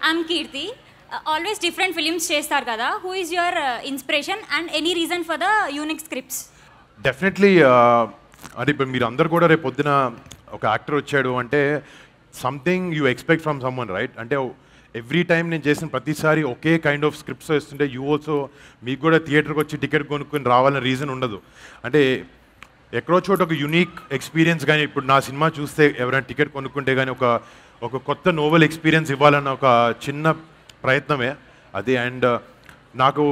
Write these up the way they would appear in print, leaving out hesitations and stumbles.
I'm Kirti. Always different films చేస్తారు కదా. Who is your inspiration and any reason for the unique scripts? Definitely అంటే ఇప్పుడు మీరు అందరు కూడా రేపు పొద్దున ఒక యాక్టర్ వచ్చాడు అంటే something you expect from someone right. అంటే ఎవ్రీ టైం నేను చేసిన ప్రతిసారి ఒకే కైండ్ ఆఫ్ స్క్రిప్ట్స్ వస్తుంటే యూ ఆల్సో మీకు కూడా థియేటర్కి వచ్చి టికెట్ కొనుక్కొని రావాలనే రీజన్ ఉండదు. అంటే ఎక్కడో చోట ఒక యునీక్ ఎక్స్పీరియన్స్ కానీ ఇప్పుడు నా సినిమా చూస్తే ఎవరైనా టికెట్ కొనుక్కుంటే కానీ ఒక కొత్త నోవెల్ ఎక్స్పీరియన్స్ ఇవ్వాలన్న ఒక చిన్న ప్రయత్నమే అది. అండ్ నాకు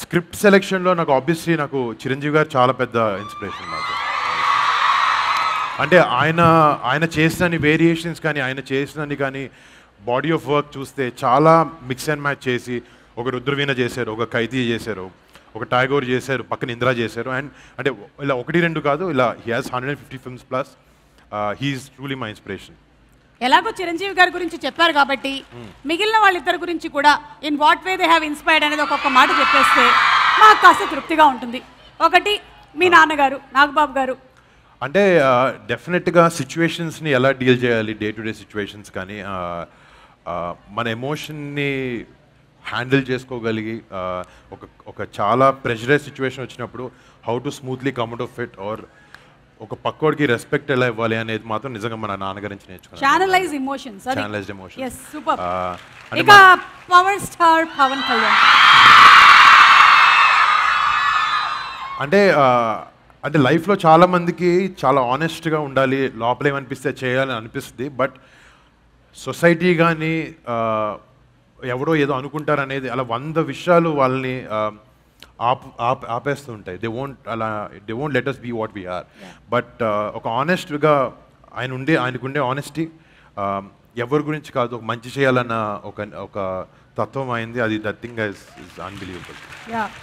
స్క్రిప్ట్ సెలెక్షన్లో నాకు ఆబ్వియస్లీ నాకు చిరంజీవి గారు చాలా పెద్ద ఇన్స్పిరేషన్ నాకు. అంటే ఆయన చేసిన వేరియేషన్స్ కానీ ఆయన చేసినని కానీ బాడీ ఆఫ్ వర్క్ చూస్తే చాలా మిక్స్ అండ్ మ్యాచ్ చేసి ఒక రుద్రవీణ చేశారు, ఒక ఖైదీ చేశారు, ఒక టాగోర్ చేశారు, పక్కన ఇందిరా చేశారు. అండ్ అంటే ఇలా ఒకటి రెండు కాదు, ఇలా he has 150 films plus. He is truly my inspiration. ఎలాగో చిరంజీవి గారి గురించి చెప్పారు కాబట్టి మిగిలిన వాళ్ళిద్దరి గురించి కూడా in what way they have inspired అనేది ఒక్కొక్క మాట చెప్పేస్తే మాకు కాస్త తృప్తిగా ఉంటుంది. ఒకటి మీ నాన్నగారు నాగబాబు గారు. అంటే డెఫినెట్గా సిచ్యువేషన్స్ని ఎలా డీల్ చేయాలి, డే టు డే సిచ్యువేషన్స్ కానీ మన ఎమోషన్ని హ్యాండిల్ చేసుకోగలిగి ఒక చాలా ప్రెషరైజ్ సిచ్యువేషన్ వచ్చినప్పుడు how to smoothly come out of it or ఒక పక్కోడికి రెస్పెక్ట్ ఎలా ఇవ్వాలి అనేది మాత్రం నిజంగా మన నాన్నగారి నుంచి నేర్చుకున్నాను. Channelise emotions. Channelised emotions. yes super. ఇక పవర్ స్టార్ పవన్ కళ్యాణ్ అంటే లైఫ్లో చాలా మందికి చాలా ఆనెస్ట్గా ఉండాలి, లోపల ఏమనిపిస్తే చేయాలని అనిపిస్తుంది. బట్ సొసైటీ కానీ ఎవడో ఏదో అనుకుంటారనేది అలా 100 విషయాలు వాళ్ళని ఆపేస్తూ ఉంటాయి. They won't let us be what we are. But ఒక ఆనెస్ట్గా ఆయనకుండే ఆనెస్టీ ఎవరి గురించి కాదు, ఒక మంచి చేయాలన్న ఒక తత్వం అయింది. అది దట్ థింగ్ ఇస్ అన్బిలీవబుల్.